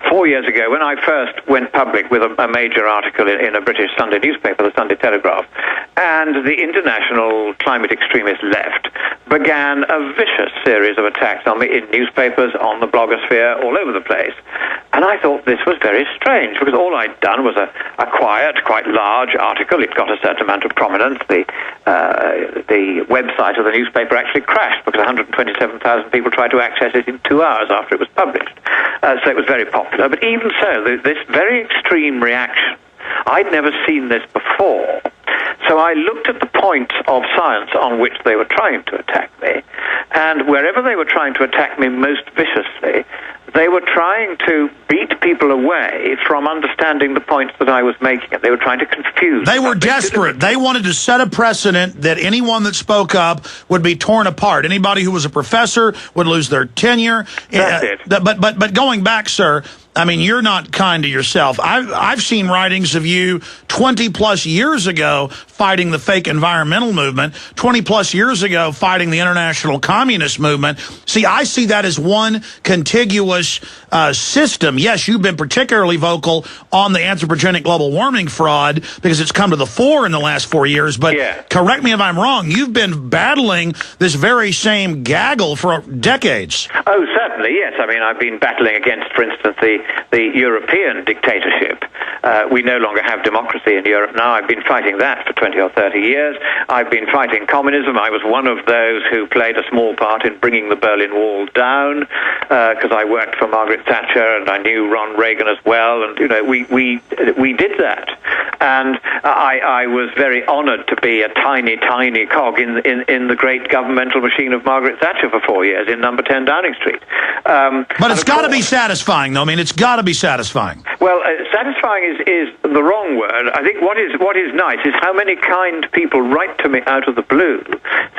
4 years ago, when I first went public with a major article in a British Sunday newspaper, the Sunday Telegraph, and the international climate extremist left began a vicious series of attacks on me in newspapers, on the blogosphere, all over the place. And I thought this was very strange, because all I'd done was a quiet, quite large article. It got a certain amount of prominence. The website of the newspaper actually crashed because 127,000 people tried to access it in 2 hours after it was published. So it was very popular. But even so, this very extreme reaction, I'd never seen this before. So I looked at the points of science on which they were trying to attack me, and wherever they were trying to attack me most viciously, they were trying to beat people away from understanding the points that I was making, and they were trying to confuse. They were desperate. They wanted to set a precedent that anyone that spoke up would be torn apart. Anybody who was a professor would lose their tenure. That's it. But going back, sir, I mean, you're not kind to yourself. I've seen writings of you 20-plus years ago fighting the fake environmental movement, 20-plus years ago fighting the international communist movement. See, I see that as one contiguous system. Yes, you've been particularly vocal on the anthropogenic global warming fraud because it's come to the fore in the last 4 years. But yeah. Correct me if I'm wrong. You've been battling this very same gaggle for decades. Oh, certainly, yes. I mean, I've been battling against, for instance, the European dictatorship. We no longer have democracy in Europe now. I've been fighting that for 20 or 30 years. I've been fighting communism. I was one of those who played a small part in bringing the Berlin Wall down because I worked for Margaret Thatcher and I knew Ron Reagan as well. And, you know, we did that. And I was very honored to be a tiny, tiny cog in the great governmental machine of Margaret Thatcher for 4 years in number 10 Downing Street. But it's got to be satisfying, though. I mean, it's got to be satisfying. Well, satisfying is the wrong word. I think what is nice is how many kind people write to me out of the blue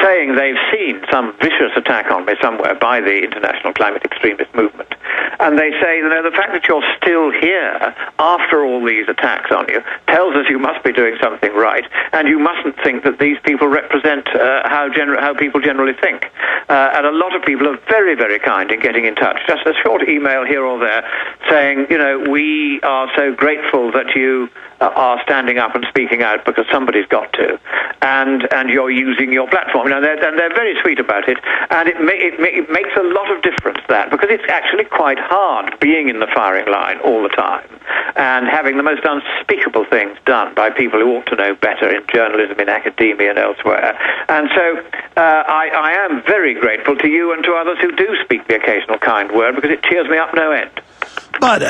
saying they've seen some vicious attack on me somewhere by the international climate extremist movement. And they say, you know, the fact that you're still here after all these attacks on you tells us you must be doing something right, and you mustn't think that these people represent how people generally think. And a lot of people are very, very kind in getting in touch. Just a short email here or there saying, you know, we are so grateful that you are standing up and speaking out because somebody's got to, and you're using your platform. You know, they're very sweet about it, and it makes a lot of difference, that, because it's actually quite hard being in the firing line all the time and having the most unspeakable things done by people who ought to know better in journalism, in academia and elsewhere. And so I am very grateful to you and to others who do speak the occasional kind word, because it cheers me up no end. But,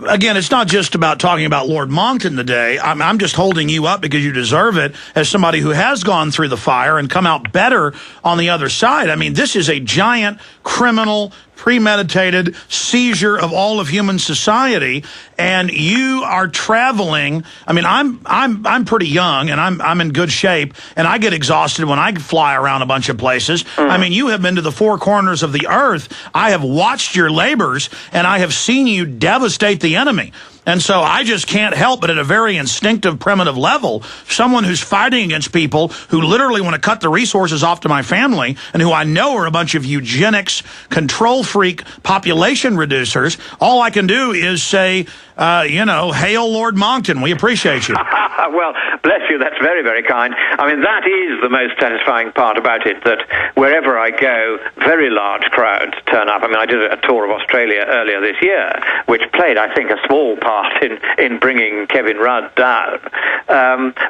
again, it's not just about talking about Lord Monckton today. I'm just holding you up because you deserve it as somebody who has gone through the fire and come out better on the other side. I mean, this is a giant criminal, premeditated seizure of all of human society, and you are traveling. I mean, I'm pretty young, and I'm in good shape, and I get exhausted when I fly around a bunch of places. I mean, you have been to the four corners of the earth. I have watched your labors, and I have seen you devastate the enemy. And so I just can't help but at a very instinctive, primitive level, someone who's fighting against people who literally want to cut the resources off to my family and who I know are a bunch of eugenics, control freak, population reducers, all I can do is say, you know, hail Lord Monckton. We appreciate you. Well, bless you. That's very, very kind. I mean, that is the most satisfying part about it, that wherever I go, very large crowds turn up. I mean, I did a tour of Australia earlier this year, which played, I think, a small part in bringing Kevin Rudd down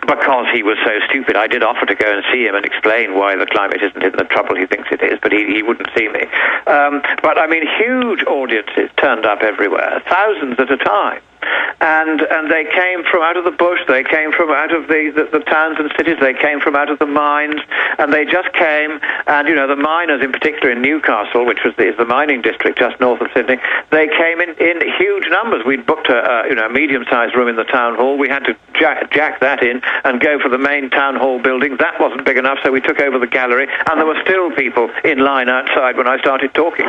because he was so stupid. I did offer to go and see him and explain why the climate isn't in the trouble he thinks it is, but he wouldn't see me. But, I mean, huge audiences turned up everywhere, thousands at a time. And they came from out of the bush, they came from out of the towns and cities, they came from out of the mines, and they just came, and, you know, the miners in particular in Newcastle, which is the mining district just north of Sydney, they came in huge numbers. We'd booked a medium-sized room in the town hall. We had to jack that in and go for the main town hall building. That wasn't big enough, so we took over the gallery, and there were still people in line outside when I started talking.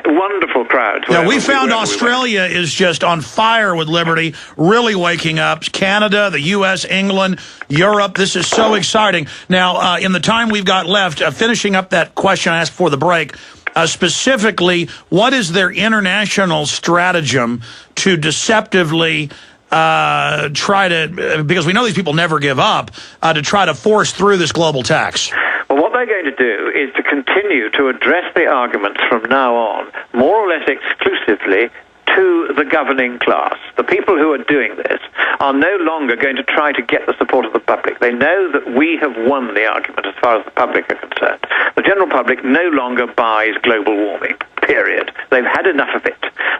Wonderful crowds. Yeah, we found Australia is just on fire with liberty, really waking up. Canada, the U.S., England, Europe. This is so exciting. Now, in the time we've got left, finishing up that question I asked before the break, Specifically, what is their international stratagem to deceptively try to, because we know these people never give up, to try to force through this global tax? Well, what they're going to do is to continue to address the arguments from now on, more or less exclusively, to the governing class. The people who are doing this are no longer going to try to get the support of the public. They know that we have won the argument as far as the public are concerned. The general public no longer buys global warming, period. They've had enough of it.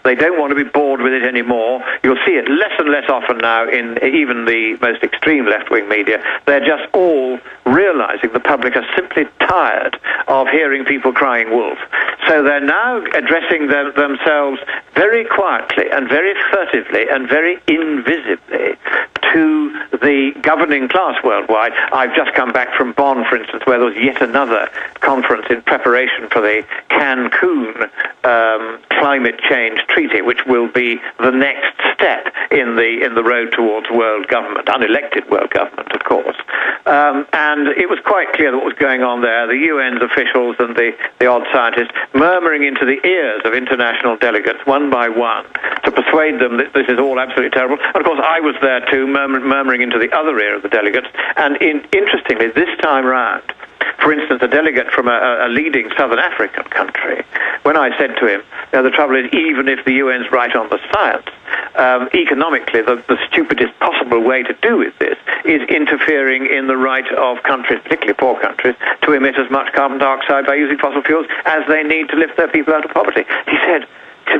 They don't want to be bored with it anymore. You'll see it less and less often now in even the most extreme left-wing media. They're just all realizing the public are simply tired of hearing people crying wolf. So they're now addressing themselves very quietly and very furtively and very invisibly to the governing class worldwide. I've just come back from Bonn, for instance, where there was yet another conference in preparation for the Cancun climate change treaty, which will be the next step in the road towards world government, unelected world government, of course. And it was quite clear that what was going on there, the UN's officials and the odd scientists murmuring into the ears of international delegates one by one to persuade them that this is all absolutely terrible. And of course, I was there too, murmuring into the other ear of the delegates. And interestingly, this time round, for instance, a delegate from a leading Southern African country, when I said to him, the trouble is, even if the UN's right on the science, economically, the stupidest possible way to do with this is interfering in the right of countries, particularly poor countries, to emit as much carbon dioxide by using fossil fuels as they need to lift their people out of poverty. He said,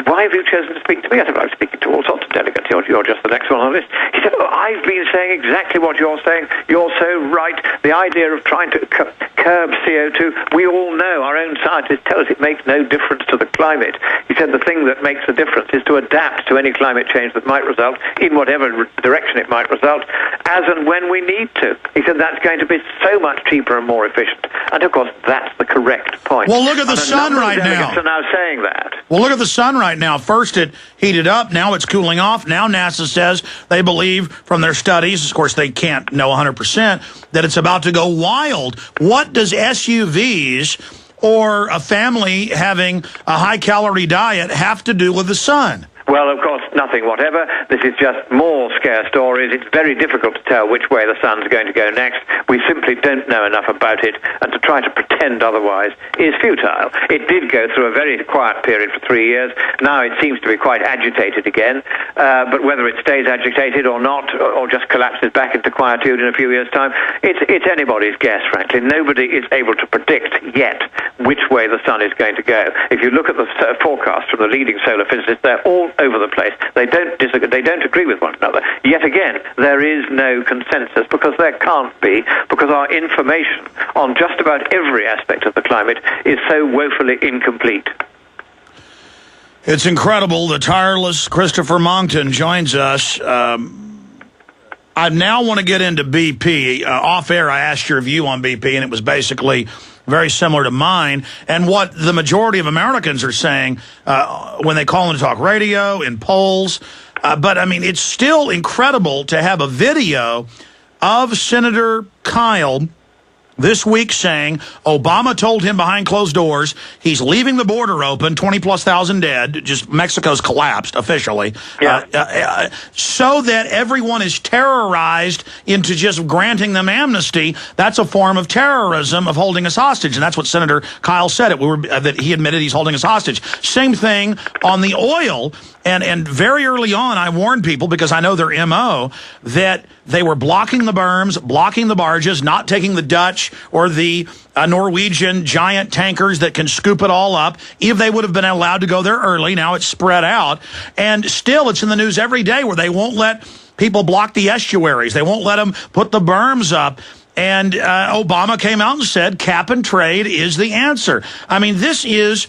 why have you chosen to speak to me? I said, well, I'm speaking to all sorts of delegates. You're just the next one on the list. He said, I've been saying exactly what you're saying. You're so right. The idea of trying to curb CO2, we all know, our own scientists tell us it makes no difference to the climate. He said the thing that makes the difference is to adapt to any climate change that might result, in whatever direction it might result, as and when we need to. He said that's going to be so much cheaper and more efficient. And of course, that's the correct point. Well, look at the sun right now. Are now saying that. Well, look at the sun right now. First it heated up, now it's cooling off. Now NASA says they believe from their studies, of course they can't know 100%, that it's about to go wild. What does SUVs or a family having a high-calorie diet have to do with the sun? Well, of course, nothing whatever. This is just more scare stories. It's very difficult to tell which way the sun's going to go next. We simply don't know enough about it, and to try to pretend otherwise is futile. It did go through a very quiet period for 3 years. Now it seems to be quite agitated again, but whether it stays agitated or not, or just collapses back into quietude in a few years' time, it's anybody's guess, frankly. Nobody is able to predict yet which way the sun is going to go. If you look at the forecast from the leading solar physicists, they're all over the place. They don't disagree. They don't agree with one another. Yet again, there is no consensus, because there can't be, because our information on just about every aspect of the climate is so woefully incomplete. It's incredible. The tireless Christopher Monckton joins us. I now want to get into BP. Off air, I asked your view on BP, and it was basically very similar to mine, and what the majority of Americans are saying when they call into talk radio, in polls. But, I mean, it's still incredible to have a video of Senator Kyle this week saying Obama told him behind closed doors he's leaving the border open, 20+ thousand dead, just Mexico's collapsed officially, so that everyone is terrorized into just granting them amnesty. That's a form of terrorism, of holding us hostage, and that's what Senator Kyle said. That he admitted he's holding us hostage. Same thing on the oil. And very early on, I warned people, because I know their MO, that they were blocking the berms, blocking the barges, not taking the Dutch or the Norwegian giant tankers that can scoop it all up. If they would have been allowed to go there early, now it's spread out. And still, it's in the news every day where they won't let people block the estuaries. They won't let them put the berms up. And Obama came out and said cap and trade is the answer. I mean, this is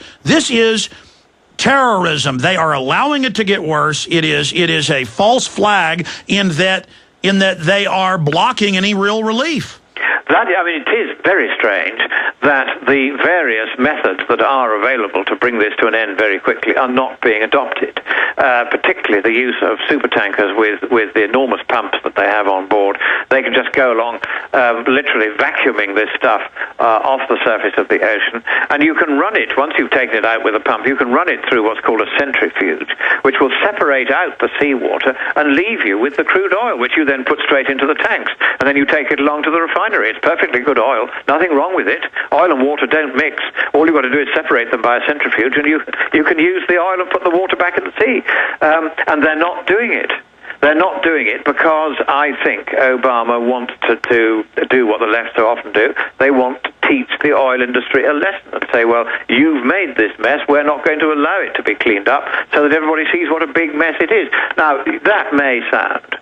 terrorism. They are allowing it to get worse. It is a false flag in that they are blocking any real relief. It is very strange that the various methods that are available to bring this to an end very quickly are not being adopted. particularly the use of supertankers with the enormous pumps that they have on board. They can just go along literally vacuuming this stuff off the surface of the ocean, and you can run it, once you've taken it out with a pump, you can run it through what's called a centrifuge, which will separate out the seawater and leave you with the crude oil, which you then put straight into the tanks, and then you take it along to the refinery. It's perfectly good oil, nothing wrong with it. Oil and water don't mix. All you've got to do is separate them by a centrifuge, and you can use the oil and put the water back in the sea. And they're not doing it. They're not doing it because I think Obama wants to do what the left so often do. They want to teach the oil industry a lesson and say, well, you've made this mess, we're not going to allow it to be cleaned up, so that everybody sees what a big mess it is. Now, that may sound